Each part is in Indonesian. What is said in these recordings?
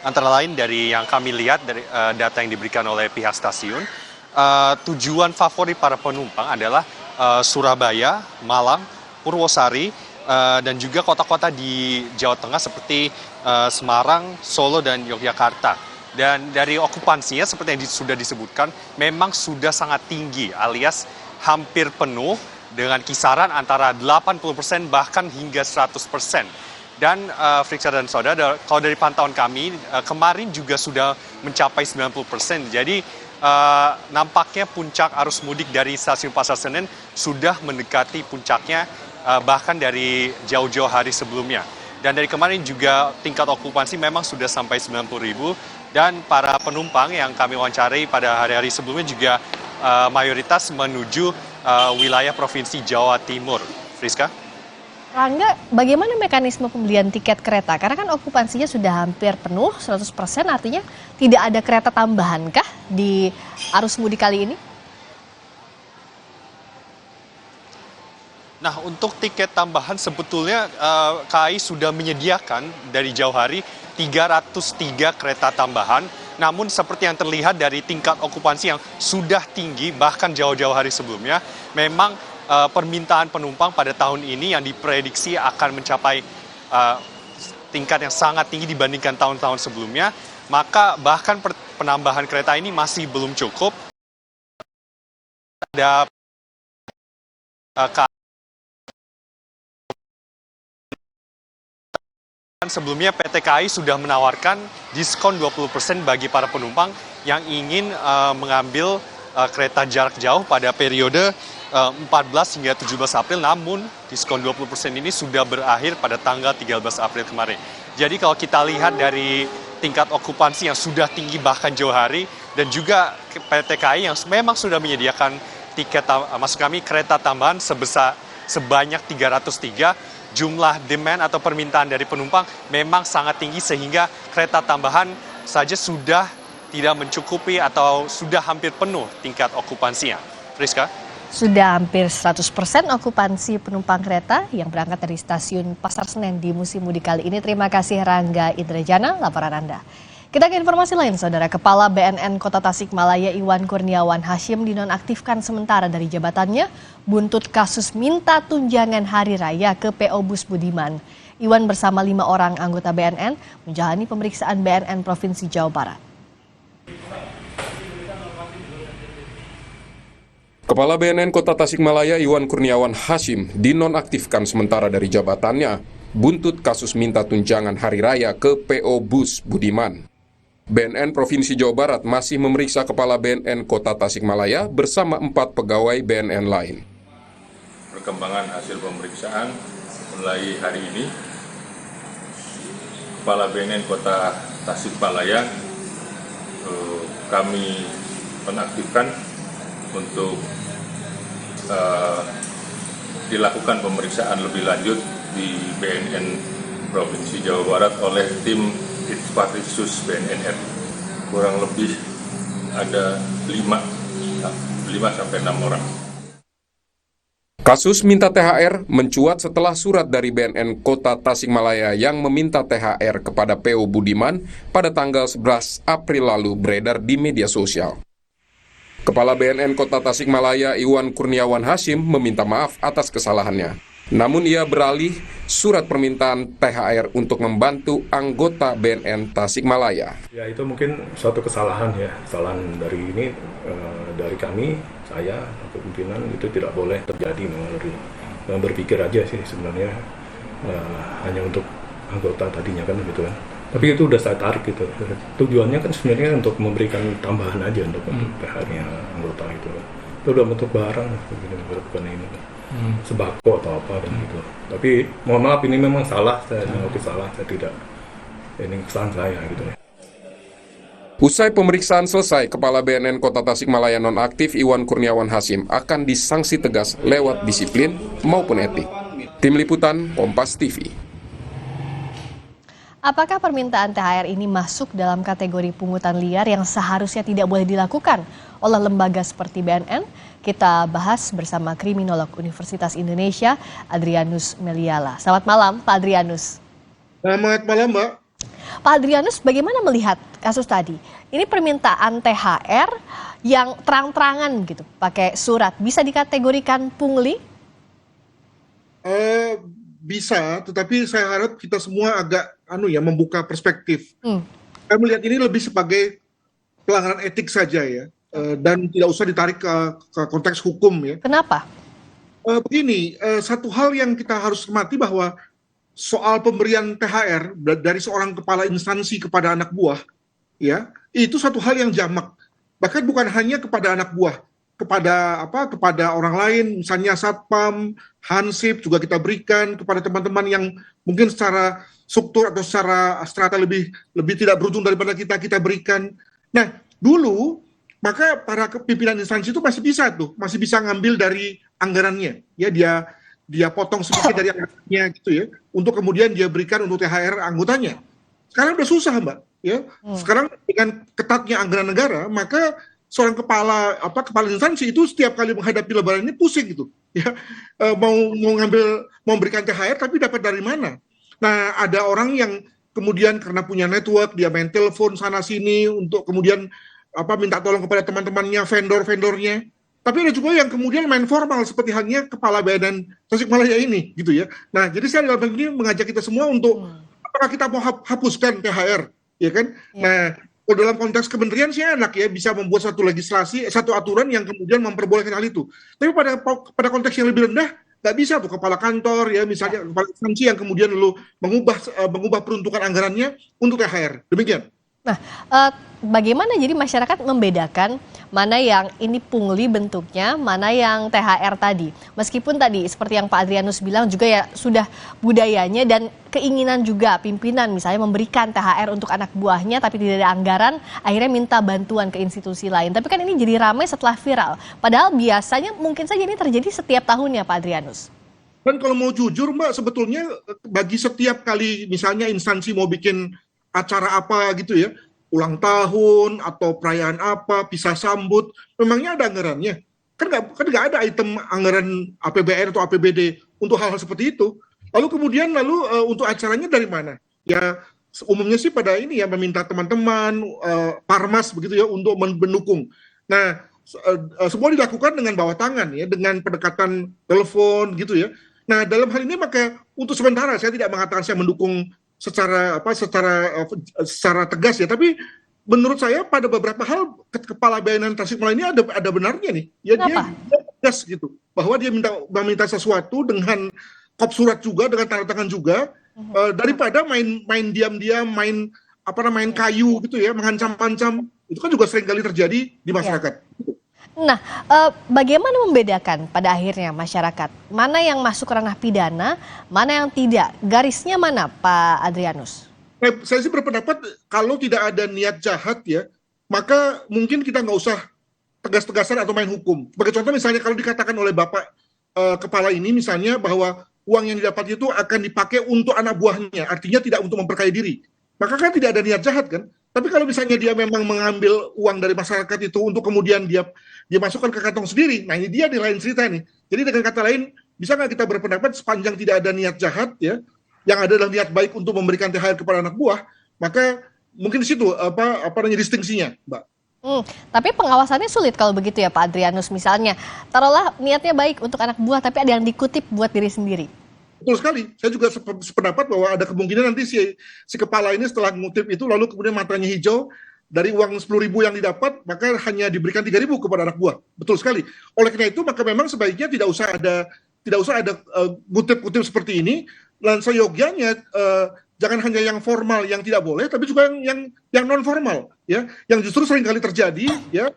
Antara lain dari yang kami lihat dari data yang diberikan oleh pihak stasiun, tujuan favorit para penumpang adalah Surabaya, Malang, Purwosari, dan juga kota-kota di Jawa Tengah seperti Semarang, Solo, dan Yogyakarta. Dan dari okupansinya seperti yang sudah disebutkan, memang sudah sangat tinggi alias hampir penuh dengan kisaran antara 80% bahkan hingga 100%. Dan Friksa dan Saudara, kalau dari pantauan kami, kemarin juga sudah mencapai 90%. Jadi nampaknya puncak arus mudik dari stasiun Pasar Senen sudah mendekati puncaknya bahkan dari jauh-jauh hari sebelumnya. Dan dari kemarin juga tingkat okupansi memang sudah sampai 90.000. Dan para penumpang yang kami wawancarai pada hari-hari sebelumnya juga mayoritas menuju wilayah Provinsi Jawa Timur. Friska? Rangga, bagaimana mekanisme pembelian tiket kereta? Karena kan okupansinya sudah hampir penuh, 100%, artinya tidak ada kereta tambahan kah di arus mudik kali ini? Nah, untuk tiket tambahan sebetulnya KAI sudah menyediakan dari jauh hari 303 kereta tambahan. Namun seperti yang terlihat dari tingkat okupansi yang sudah tinggi bahkan jauh-jauh hari sebelumnya, memang permintaan penumpang pada tahun ini yang diprediksi akan mencapai tingkat yang sangat tinggi dibandingkan tahun-tahun sebelumnya, maka bahkan penambahan kereta ini masih belum cukup. Ada sebelumnya PT KAI sudah menawarkan diskon 20% bagi para penumpang yang ingin mengambil kereta jarak jauh pada periode 14 hingga 17 April, namun diskon 20% ini sudah berakhir pada tanggal 13 April kemarin. Jadi kalau kita lihat dari tingkat okupansi yang sudah tinggi bahkan jauh hari, dan juga PT KAI yang memang sudah menyediakan tiket, maksud kami kereta tambahan sebanyak 303, jumlah demand atau permintaan dari penumpang memang sangat tinggi sehingga kereta tambahan saja sudah tidak mencukupi atau sudah hampir penuh tingkat okupansinya. Friska? Sudah hampir 100% okupansi penumpang kereta yang berangkat dari stasiun Pasar Senen di musim mudik kali ini. Terima kasih Rangga Indrajana, laporan Anda. Kita ke informasi lain, Saudara. Kepala BNN Kota Tasikmalaya Iwan Kurniawan Hasyim dinonaktifkan sementara dari jabatannya buntut kasus minta tunjangan hari raya ke PO Bus Budiman. Iwan bersama 5 orang anggota BNN menjalani pemeriksaan BNN Provinsi Jawa Barat. Kepala BNN Kota Tasikmalaya Iwan Kurniawan Hasyim dinonaktifkan sementara dari jabatannya buntut kasus minta tunjangan hari raya ke PO Bus Budiman. BNN Provinsi Jawa Barat masih memeriksa Kepala BNN Kota Tasikmalaya bersama 4 pegawai BNN lain. Perkembangan hasil pemeriksaan mulai hari ini, Kepala BNN Kota Tasikmalaya kami penaktifkan untuk dilakukan pemeriksaan lebih lanjut di BNN Provinsi Jawa Barat oleh tim Ditpatsus BNN RI. Kurang lebih ada 5-6 orang. Kasus minta THR mencuat setelah surat dari BNN Kota Tasikmalaya yang meminta THR kepada PO Budiman pada tanggal 11 April lalu beredar di media sosial. Kepala BNN Kota Tasikmalaya Iwan Kurniawan Hasyim meminta maaf atas kesalahannya. Namun ia beralih surat permintaan THR untuk membantu anggota BNN Tasikmalaya. Ya, itu mungkin suatu kesalahan ya, kesalahan dari ini dari kami, saya atau pimpinan itu tidak boleh terjadi melalui berpikir aja sih sebenarnya hanya untuk anggota tadinya kan gitu kan. Tapi itu udah saya tarik gitu. Tujuannya kan sebenarnya untuk memberikan tambahan aja untuk THR-nya anggota itu. Itu udah bentuk barang, bukan ini. Sembako atau apa dan gitu. Tapi mohon maaf ini memang salah, saya mengakui salah, saya tidak. Ini kesalahan saya gitu. Usai pemeriksaan selesai, Kepala BNN Kota Tasikmalaya nonaktif Iwan Kurniawan Hasyim akan disanksi tegas lewat disiplin maupun etik. Tim Liputan Kompas TV. Apakah permintaan THR ini masuk dalam kategori pungutan liar yang seharusnya tidak boleh dilakukan oleh lembaga seperti BNN? Kita bahas bersama kriminolog Universitas Indonesia, Adrianus Meliala. Selamat malam, Pak Adrianus. Selamat malam, Mbak. Pak Adrianus, bagaimana melihat kasus tadi? Ini permintaan THR yang terang-terangan gitu, pakai surat, bisa dikategorikan pungli? Bisa, tetapi saya harap kita semua agak membuka perspektif. Saya melihat ini lebih sebagai pelanggaran etik saja ya, dan tidak usah ditarik ke konteks hukum ya. Kenapa? Begini, satu hal yang kita harus cermati bahwa soal pemberian THR dari seorang kepala instansi kepada anak buah, ya, itu satu hal yang jamak. Bahkan bukan hanya kepada anak buah, kepada orang lain, misalnya satpam, hansip juga kita berikan, kepada teman-teman yang mungkin secara struktur atau secara strata lebih tidak beruntung daripada kita berikan. Nah, dulu maka para pimpinan instansi itu masih bisa ngambil dari anggarannya, ya, dia potong sedikit dari anggarannya gitu ya, untuk kemudian dia berikan untuk THR anggotanya. Sekarang udah susah, Mbak, ya. Sekarang dengan ketatnya anggaran negara, maka seorang kepala instansi itu setiap kali menghadapi lebaran ini pusing gitu, ya. Mau memberikan THR tapi dapat dari mana? Nah, ada orang yang kemudian karena punya network, dia main telepon sana sini untuk kemudian minta tolong kepada teman-temannya, vendor-vendornya. Tapi ada juga yang kemudian main formal seperti halnya kepala BNN Tasikmalaya ini gitu ya. Nah, jadi saya dalam hal ini mengajak kita semua untuk apakah kita mau hapuskan THR, ya kan? Nah, kalau dalam konteks kementerian sih enak ya, bisa membuat satu legislasi, satu aturan yang kemudian memperbolehkan hal itu. Tapi pada konteks yang lebih rendah nggak bisa tuh kepala kantor ya, misalnya kepala instansi yang kemudian lalu mengubah peruntukan anggarannya untuk THR. Demikian. Nah, bagaimana jadi masyarakat membedakan mana yang ini pungli bentuknya, mana yang THR tadi? Meskipun tadi seperti yang Pak Adrianus bilang juga ya sudah budayanya dan keinginan juga pimpinan misalnya memberikan THR untuk anak buahnya tapi tidak ada anggaran, akhirnya minta bantuan ke institusi lain. Tapi kan ini jadi ramai setelah viral. Padahal biasanya mungkin saja ini terjadi setiap tahunnya, Pak Adrianus. Dan kalau mau jujur, Mbak, sebetulnya bagi setiap kali misalnya instansi mau bikin acara apa gitu ya, ulang tahun atau perayaan apa, pisah sambut, memangnya ada anggarannya? Kan nggak ada item anggaran APBN atau APBD untuk hal-hal seperti itu. Lalu kemudian untuk acaranya dari mana? Ya umumnya sih pada ini ya meminta teman-teman, parmas begitu ya untuk mendukung. Nah, semua dilakukan dengan bawah tangan ya, dengan pendekatan telepon gitu ya. Nah, dalam hal ini maka untuk sementara saya tidak mengatakan saya mendukung secara tegas ya, tapi menurut saya pada beberapa hal kepala BNN Tasikmalaya ini ada benarnya nih. Ya dia tegas gitu bahwa dia meminta sesuatu dengan kop surat juga, dengan tanda tangan juga, daripada main diam-diam, main kayu gitu ya, mengancam-ancam. Itu kan juga sering kali terjadi di masyarakat. Nah, bagaimana membedakan pada akhirnya masyarakat? Mana yang masuk ranah pidana, mana yang tidak? Garisnya mana, Pak Adrianus? Saya sih berpendapat kalau tidak ada niat jahat ya, maka mungkin kita nggak usah tegas-tegasan atau main hukum. Sebagai contoh misalnya kalau dikatakan oleh Bapak Kepala ini misalnya bahwa uang yang didapat itu akan dipakai untuk anak buahnya, artinya tidak untuk memperkaya diri. Maka kan tidak ada niat jahat kan? Tapi kalau misalnya dia memang mengambil uang dari masyarakat itu untuk kemudian dia masukkan ke kantong sendiri, nah ini dia di lain cerita nih. Jadi dengan kata lain, bisa nggak kita berpendapat sepanjang tidak ada niat jahat ya, yang ada adalah niat baik untuk memberikan THR kepada anak buah, maka mungkin di situ distingsinya, Mbak. Tapi pengawasannya sulit kalau begitu ya Pak Adrianus, misalnya taruhlah niatnya baik untuk anak buah tapi ada yang dikutip buat diri sendiri. Betul sekali, saya juga sependapat bahwa ada kemungkinan nanti si kepala ini setelah mengutip itu lalu kemudian matanya hijau, dari uang 10.000 yang didapat maka hanya diberikan 3.000 kepada anak buah. Betul sekali. Oleh karena itu maka memang sebaiknya tidak usah ada kutip-kutip seperti ini, dan seyogianya jangan hanya yang formal yang tidak boleh, tapi juga yang non formal ya, yang justru sering kali terjadi ya.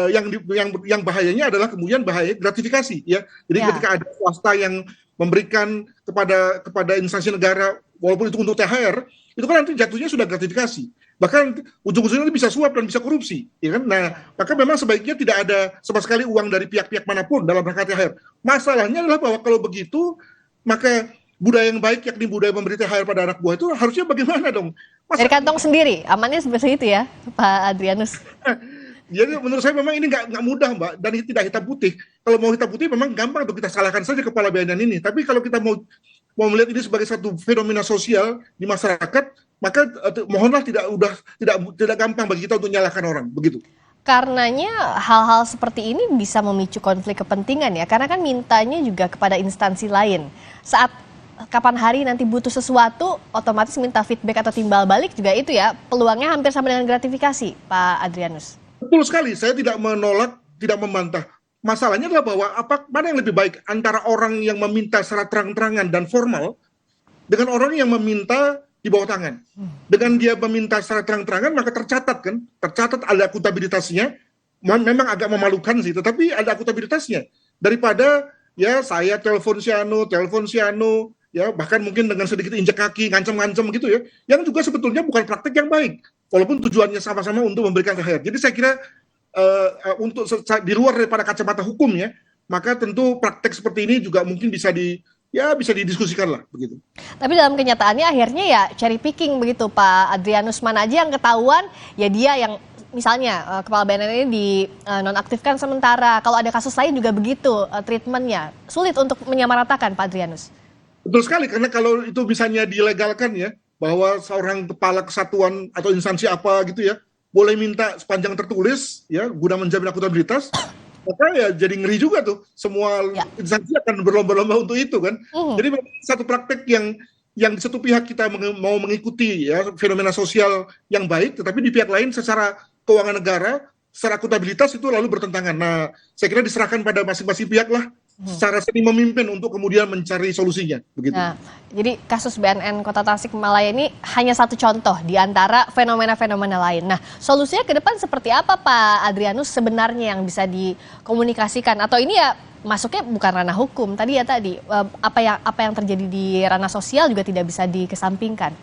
Yang bahayanya adalah kemudian bahaya gratifikasi ya. Jadi ketika ada swasta yang memberikan kepada instansi negara walaupun itu untuk THR, itu kan nanti jatuhnya sudah gratifikasi. Bahkan ujung-ujungnya bisa suap dan bisa korupsi, ya kan? Nah, maka memang sebaiknya tidak ada sama sekali uang dari pihak-pihak manapun dalam rangka THR. Masalahnya adalah bahwa kalau begitu, maka budaya yang baik yakni budaya memberi THR pada anak buah itu harusnya bagaimana dong? Dari kantong sendiri, amannya seperti itu ya, Pak Adrianus. Jadi menurut saya memang ini nggak mudah, Mbak, dan tidak hitam putih. Kalau mau hitam putih memang gampang untuk kita salahkan saja kepala BNN ini. Tapi kalau kita mau mau melihat ini sebagai satu fenomena sosial di masyarakat, maka mohonlah tidak gampang bagi kita untuk menyalahkan orang, begitu. Karenanya hal-hal seperti ini bisa memicu konflik kepentingan ya, karena kan mintanya juga kepada instansi lain. Saat kapan hari nanti butuh sesuatu, otomatis minta feedback atau timbal balik juga itu ya, peluangnya hampir sama dengan gratifikasi, Pak Adrianus. Betul sekali, saya tidak menolak, tidak membantah. Masalahnya adalah bahwa mana yang lebih baik antara orang yang meminta secara terang-terangan dan formal dengan orang yang meminta di bawah tangan. Dengan dia meminta secara terang-terangan maka tercatat ada akuntabilitasnya. Memang agak memalukan sih, tetapi ada akuntabilitasnya. Daripada ya saya telepon si anu, ya bahkan mungkin dengan sedikit injek kaki, ngancam-ngancam gitu ya, yang juga sebetulnya bukan praktik yang baik, walaupun tujuannya sama-sama untuk memberikan THR. Jadi saya kira untuk di luar daripada kacamata hukumnya, maka tentu praktek seperti ini juga mungkin bisa didiskusikan lah begitu. Tapi dalam kenyataannya akhirnya ya cherry picking begitu Pak Adrianus, mana aja yang ketahuan ya dia yang misalnya kepala BNN ini dinonaktifkan sementara. Kalau ada kasus lain juga begitu treatmentnya. Sulit untuk menyamaratakan Pak Adrianus. Betul sekali, karena kalau itu misalnya dilegalkan ya, bahwa seorang kepala kesatuan atau instansi apa gitu ya boleh minta sepanjang tertulis ya guna menjamin akuntabilitas, maka ya jadi ngeri juga tuh, semua instansi akan berlomba-lomba untuk itu kan. Jadi satu praktek yang di satu pihak kita mau mengikuti ya fenomena sosial yang baik, tetapi di pihak lain secara keuangan negara, secara akuntabilitas itu lalu bertentangan. Nah, saya kira diserahkan pada masing-masing pihak lah secara seni memimpin untuk kemudian mencari solusinya begitu. Nah, jadi kasus BNN Kota Tasikmalaya ini hanya satu contoh di antara fenomena-fenomena lain. Nah, solusinya ke depan seperti apa Pak Adrianus sebenarnya yang bisa dikomunikasikan, atau ini ya masuknya bukan ranah hukum tadi apa yang terjadi di ranah sosial juga tidak bisa dikesampingkan?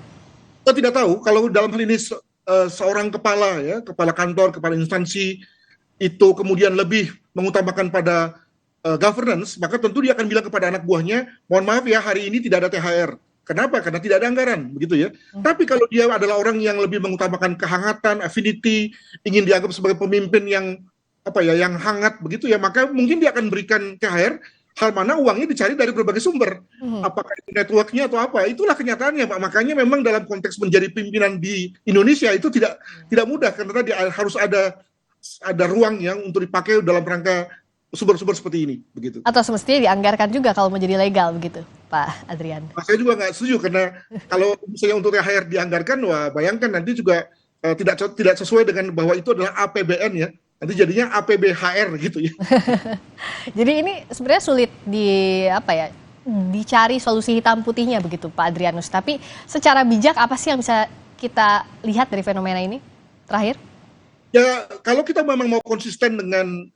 Kita tidak tahu kalau dalam hal ini seorang kepala kantor, kepala instansi itu kemudian lebih mengutamakan pada governance, maka tentu dia akan bilang kepada anak buahnya, mohon maaf ya hari ini tidak ada THR. Kenapa? Karena tidak ada anggaran, begitu ya. Tapi kalau dia adalah orang yang lebih mengutamakan kehangatan, affinity, ingin dianggap sebagai pemimpin yang yang hangat begitu ya, maka mungkin dia akan berikan THR. Hal mana uangnya dicari dari berbagai sumber, apakah itu networknya atau apa, itulah kenyataannya Pak. Makanya memang dalam konteks menjadi pimpinan di Indonesia itu tidak mudah, karena tadi harus ada ruang yang untuk dipakai dalam rangka sumber-sumber seperti ini, begitu. Atau semestinya dianggarkan juga kalau menjadi legal begitu, Pak Adrian? Saya juga nggak setuju, karena kalau misalnya untuk THR dianggarkan, wah bayangkan nanti juga tidak sesuai dengan bahwa itu adalah APBN ya, nanti jadinya APBHR gitu ya. Jadi ini sebenarnya sulit dicari solusi hitam putihnya begitu Pak Adrianus. Tapi secara bijak apa sih yang bisa kita lihat dari fenomena ini? Terakhir? Ya, kalau kita memang mau konsisten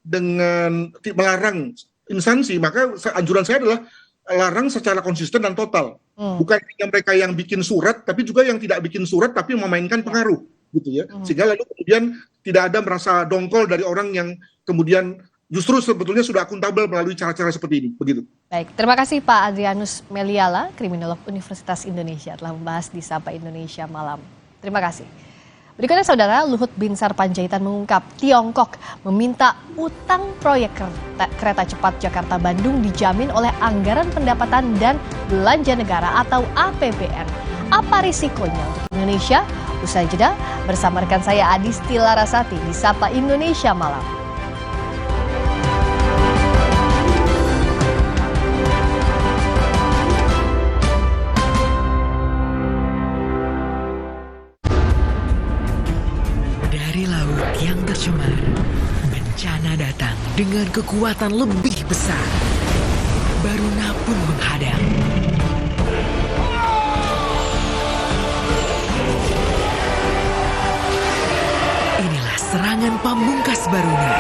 dengan melarang instansi, maka anjuran saya adalah larang secara konsisten dan total. Bukan hanya mereka yang bikin surat, tapi juga yang tidak bikin surat tapi memainkan pengaruh, gitu ya. Sehingga lalu kemudian tidak ada merasa dongkol dari orang yang kemudian justru sebetulnya sudah akuntabel melalui cara-cara seperti ini, begitu. Baik, terima kasih Pak Adrianus Meliala, kriminolog Universitas Indonesia, telah membahas di Sapa Indonesia Malam. Terima kasih. Berikutnya Saudara, Luhut Binsar Panjaitan mengungkap Tiongkok meminta utang proyek kereta cepat Jakarta-Bandung dijamin oleh Anggaran Pendapatan dan Belanja Negara atau APBN. Apa risikonya untuk Indonesia? Usai jeda, bersama rekan saya Adisti Larasati di Sapa Indonesia Malam. Dari laut yang tercemar, bencana datang dengan kekuatan lebih besar. Baruna pun menghadang. Inilah serangan pamungkas Baruna.